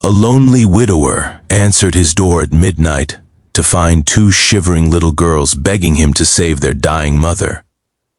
A lonely widower answered his door at midnight to find two shivering little girls begging him to save their dying mother,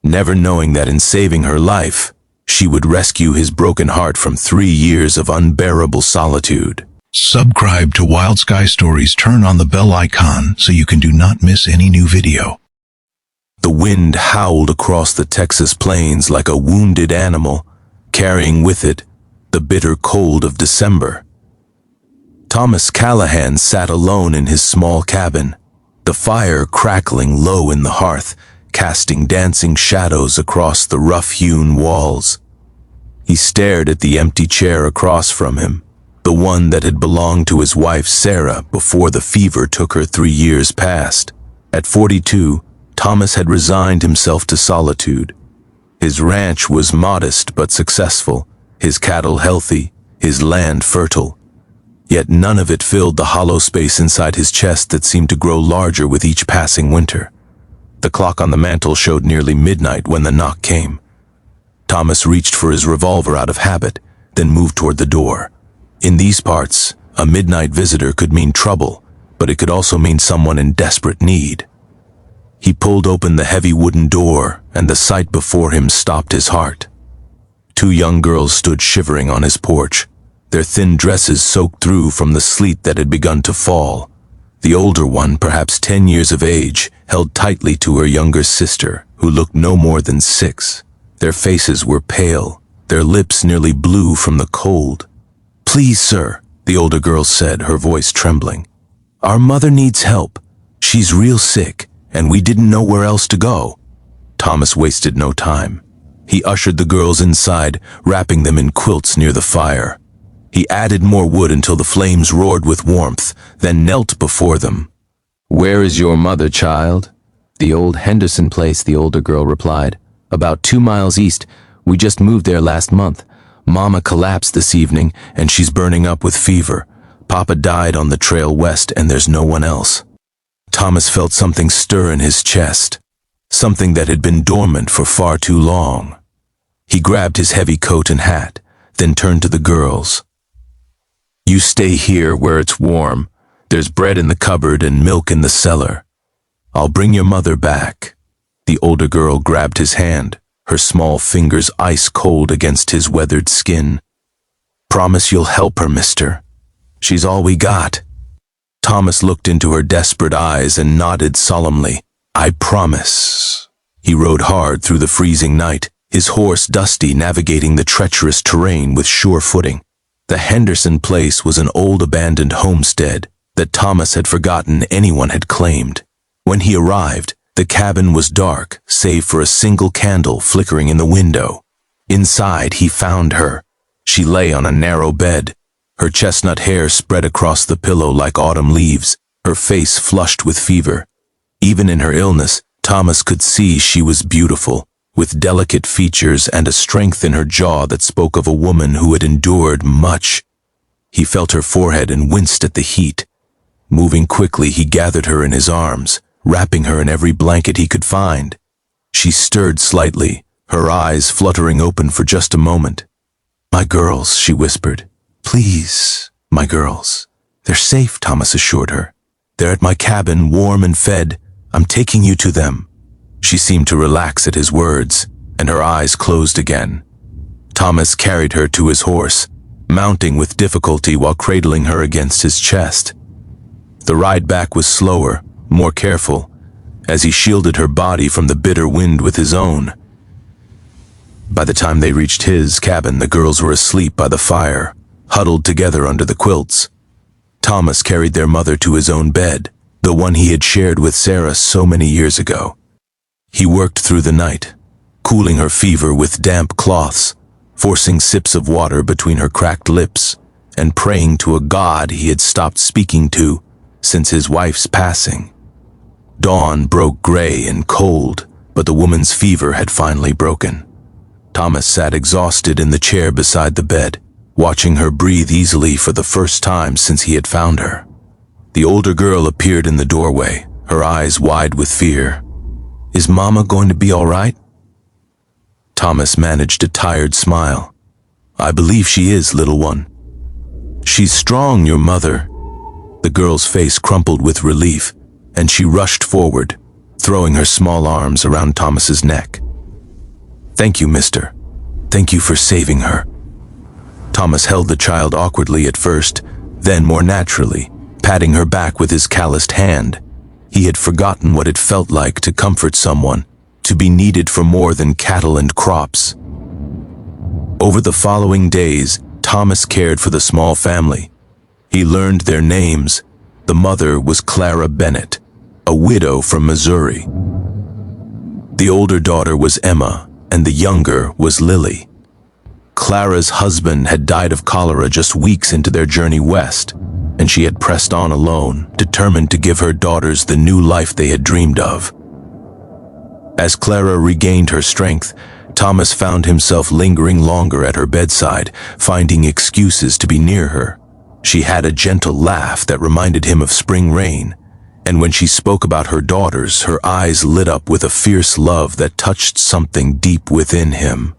never knowing that in saving her life, she would rescue his broken heart from 3 years of unbearable solitude. Subscribe to Wild Sky Stories. Turn on the bell icon so you can do not miss any new video. The wind howled across the Texas plains like a wounded animal, carrying with it the bitter cold of December. Thomas Callahan sat alone in his small cabin, the fire crackling low in the hearth, casting dancing shadows across the rough-hewn walls. He stared at the empty chair across from him, the one that had belonged to his wife Sarah before the fever took her 3 years past. At 42, Thomas had resigned himself to solitude. His ranch was modest but successful, his cattle healthy, his land fertile. Yet none of it filled the hollow space inside his chest that seemed to grow larger with each passing winter. The clock on the mantel showed nearly midnight when the knock came. Thomas reached for his revolver out of habit, then moved toward the door. In these parts, a midnight visitor could mean trouble, but it could also mean someone in desperate need. He pulled open the heavy wooden door, and the sight before him stopped his heart. 2 young girls stood shivering on his porch, their thin dresses soaked through from the sleet that had begun to fall. The older one, perhaps 10 years of age, held tightly to her younger sister, who looked no more than 6. Their faces were pale, their lips nearly blue from the cold. "Please, sir," the older girl said, her voice trembling. "Our mother needs help. She's real sick, and we didn't know where else to go." Thomas wasted no time. He ushered the girls inside, wrapping them in quilts near the fire. He added more wood until the flames roared with warmth, then knelt before them. "Where is your mother, child?" "The old Henderson place," the older girl replied. "About 2 miles east. We just moved there last month. Mama collapsed this evening, and she's burning up with fever. Papa died on the trail west, and there's no one else." Thomas felt something stir in his chest, something that had been dormant for far too long. He grabbed his heavy coat and hat, then turned to the girls. "You stay here where it's warm. There's bread in the cupboard and milk in the cellar. I'll bring your mother back." The older girl grabbed his hand, her small fingers ice cold against his weathered skin. "Promise you'll help her, mister. She's all we got." Thomas looked into her desperate eyes and nodded solemnly. "I promise." He rode hard through the freezing night, his horse dusty, navigating the treacherous terrain with sure footing. The Henderson place was an old abandoned homestead that Thomas had forgotten anyone had claimed. When he arrived, the cabin was dark, save for a single candle flickering in the window. Inside, he found her. She lay on a narrow bed, her chestnut hair spread across the pillow like autumn leaves, her face flushed with fever. Even in her illness, Thomas could see she was beautiful, with delicate features and a strength in her jaw that spoke of a woman who had endured much. He felt her forehead and winced at the heat. Moving quickly, he gathered her in his arms, wrapping her in every blanket he could find. She stirred slightly, her eyes fluttering open for just a moment. "My girls," she whispered. "Please, my girls." "They're safe," Thomas assured her. "They're at my cabin, warm and fed. I'm taking you to them." She seemed to relax at his words, and her eyes closed again. Thomas carried her to his horse, mounting with difficulty while cradling her against his chest. The ride back was slower, more careful, as he shielded her body from the bitter wind with his own. By the time they reached his cabin, the girls were asleep by the fire, huddled together under the quilts. Thomas carried their mother to his own bed, the one he had shared with Sarah so many years ago. He worked through the night, cooling her fever with damp cloths, forcing sips of water between her cracked lips, and praying to a God he had stopped speaking to since his wife's passing. Dawn broke gray and cold, but the woman's fever had finally broken. Thomas sat exhausted in the chair beside the bed, watching her breathe easily for the first time since he had found her. The older girl appeared in the doorway, her eyes wide with fear. "Is Mama going to be all right?" Thomas managed a tired smile. "I believe she is, little one." She's strong, your mother." The girl's face crumpled with relief, and she rushed forward, throwing her small arms around Thomas's neck. "Thank you, mister. Thank you for saving her." Thomas held the child awkwardly at first, then more naturally, patting her back with his calloused hand. He had forgotten what it felt like to comfort someone, to be needed for more than cattle and crops. Over the following days, Thomas cared for the small family. He learned their names. The mother was Clara Bennett, a widow from Missouri. The older daughter was Emma, and the younger was Lily. Clara's husband had died of cholera just weeks into their journey west, and she had pressed on alone, determined to give her daughters the new life they had dreamed of. As Clara regained her strength, Thomas found himself lingering longer at her bedside, finding excuses to be near her. She had a gentle laugh that reminded him of spring rain, and when she spoke about her daughters, her eyes lit up with a fierce love that touched something deep within him.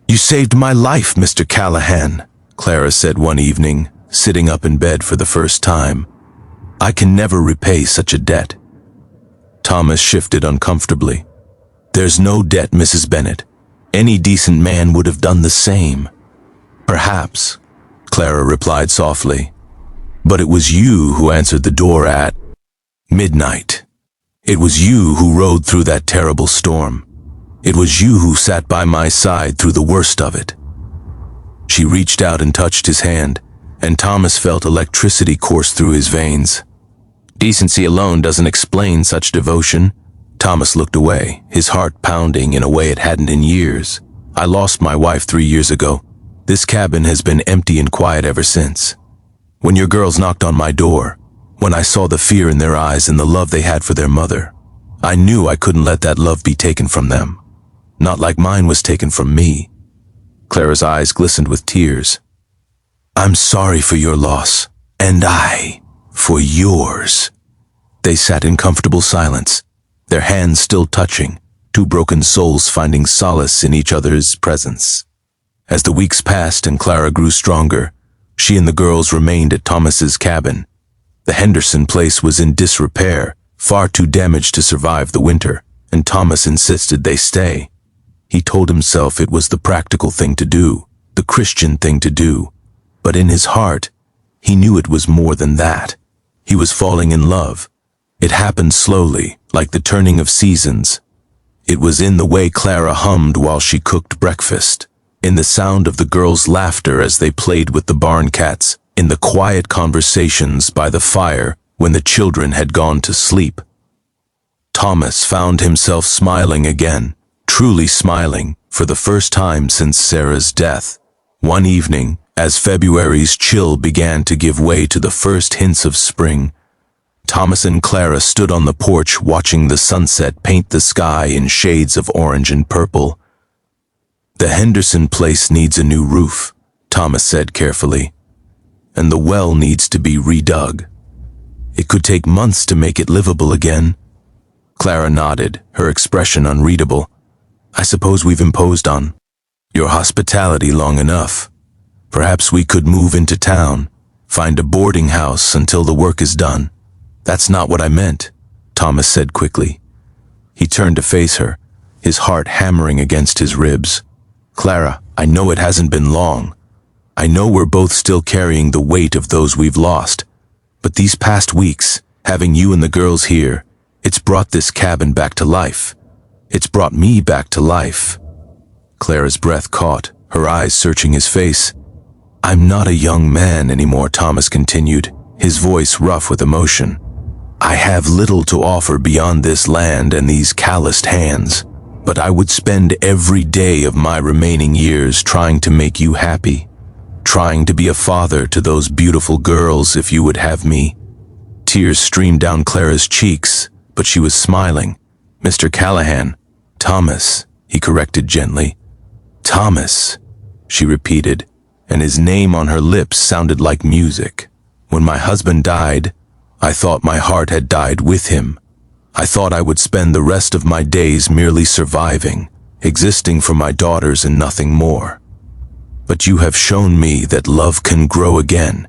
"You saved my life, Mr. Callahan," Clara said one evening, sitting up in bed for the first time. "I can never repay such a debt." Thomas shifted uncomfortably. "There's no debt, Mrs. Bennett. Any decent man would have done the same." "Perhaps," Clara replied softly. "But it was you who answered the door at midnight. It was you who rode through that terrible storm. It was you who sat by my side through the worst of it." She reached out and touched his hand, and Thomas felt electricity course through his veins. "Decency alone doesn't explain such devotion." Thomas looked away, his heart pounding in a way it hadn't in years. "I lost my wife 3 years ago. This cabin has been empty and quiet ever since. When your girls knocked on my door, when I saw the fear in their eyes and the love they had for their mother, I knew I couldn't let that love be taken from them. Not like mine was taken from me." Clara's eyes glistened with tears. "I'm sorry for your loss, and I for yours." They sat in comfortable silence, their hands still touching, two broken souls finding solace in each other's presence. As the weeks passed and Clara grew stronger, she and the girls remained at Thomas's cabin. The Henderson place was in disrepair, far too damaged to survive the winter, and Thomas insisted they stay. He told himself it was the practical thing to do, the Christian thing to do, but in his heart, he knew it was more than that. He was falling in love. It happened slowly, like the turning of seasons. It was in the way Clara hummed while she cooked breakfast, in the sound of the girls' laughter as they played with the barn cats, in the quiet conversations by the fire when the children had gone to sleep. Thomas found himself smiling again, truly smiling, for the first time since Sarah's death. One evening, as February's chill began to give way to the first hints of spring, Thomas and Clara stood on the porch watching the sunset paint the sky in shades of orange and purple. "The Henderson place needs a new roof," Thomas said carefully, "and the well needs to be redug. It could take months to make it livable again." Clara nodded, her expression unreadable. "I suppose we've imposed on your hospitality long enough. Perhaps we could move into town, find a boarding house until the work is done." "That's not what I meant," Thomas said quickly. He turned to face her, his heart hammering against his ribs. "Clara, I know it hasn't been long. I know we're both still carrying the weight of those we've lost. But these past weeks, having you and the girls here, it's brought this cabin back to life. It's brought me back to life." Clara's breath caught, her eyes searching his face. "I'm not a young man anymore," Thomas continued, his voice rough with emotion. "I have little to offer beyond this land and these calloused hands, but I would spend every day of my remaining years trying to make you happy, trying to be a father to those beautiful girls if you would have me." Tears streamed down Clara's cheeks, but she was smiling. "Mr. Callahan." "Thomas," he corrected gently. "Thomas," she repeated, and his name on her lips sounded like music. "When my husband died, I thought my heart had died with him. I thought I would spend the rest of my days merely surviving, existing for my daughters and nothing more. but you have shown me that love can grow again,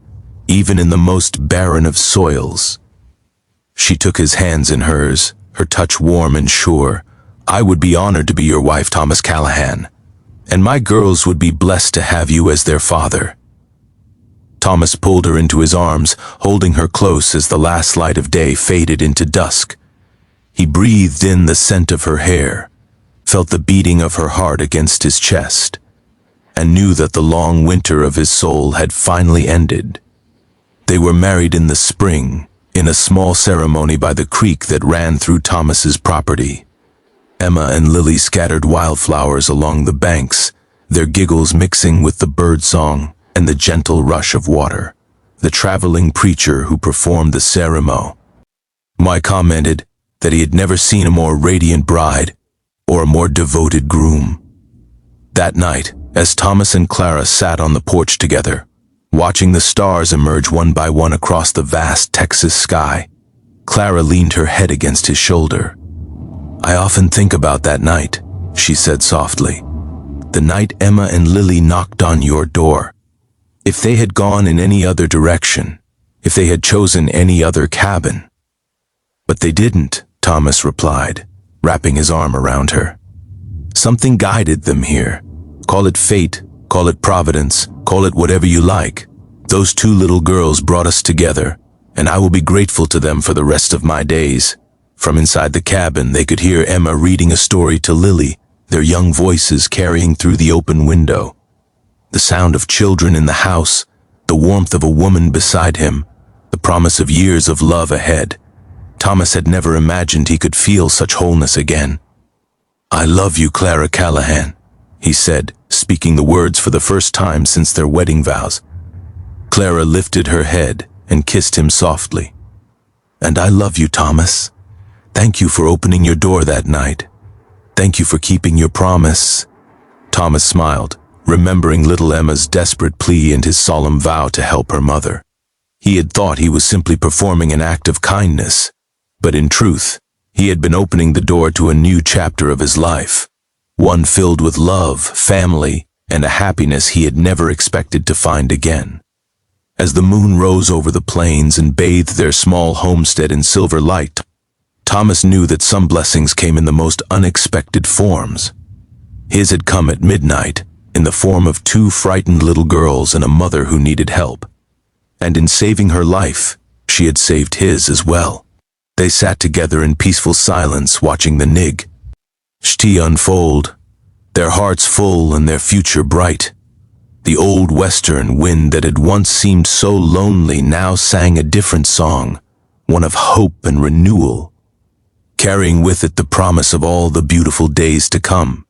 even in the most barren of soils." She took his hands in hers, her touch warm and sure. "I would be honored to be your wife, Thomas Callahan, and my girls would be blessed to have you as their father." Thomas pulled her into his arms, holding her close as the last light of day faded into dusk. He breathed in the scent of her hair, felt the beating of her heart against his chest, and knew that the long winter of his soul had finally ended. They were married in the spring, in a small ceremony by the creek that ran through Thomas's property. Emma and Lily scattered wildflowers along the banks, their giggles mixing with the birdsong and the gentle rush of water. The traveling preacher who performed the ceremony. Mike commented that he had never seen a more radiant bride or a more devoted groom. That night, as Thomas and Clara sat on the porch together, watching the stars emerge one by one across the vast Texas sky, Clara leaned her head against his shoulder. "I often think about that night," she said softly. "The night Emma and Lily knocked on your door. If they had gone in any other direction, if they had chosen any other cabin." "But they didn't," Thomas replied, wrapping his arm around her. "Something guided them here. Call it fate, call it providence, call it whatever you like. Those two little girls brought us together, and I will be grateful to them for the rest of my days." From inside the cabin, they could hear Emma reading a story to Lily, their young voices carrying through the open window. The sound of children in the house, the warmth of a woman beside him, the promise of years of love ahead. Thomas had never imagined he could feel such wholeness again. "I love you, Clara Callahan," he said, speaking the words for the first time since their wedding vows. Clara lifted her head and kissed him softly. "And I love you, Thomas. Thank you for opening your door that night. Thank you for keeping your promise." Thomas smiled, remembering little Emma's desperate plea and his solemn vow to help her mother. He had thought he was simply performing an act of kindness, but in truth, he had been opening the door to a new chapter of his life, one filled with love, family, and a happiness he had never expected to find again. As the moon rose over the plains and bathed their small homestead in silver light, Thomas knew that some blessings came in the most unexpected forms. His had come at midnight, in the form of two frightened little girls and a mother who needed help. And in saving her life, she had saved his as well. They sat together in peaceful silence, watching the tea unfold, their hearts full and their future bright. The old western wind that had once seemed so lonely now sang a different song, one of hope and renewal, carrying with it the promise of all the beautiful days to come.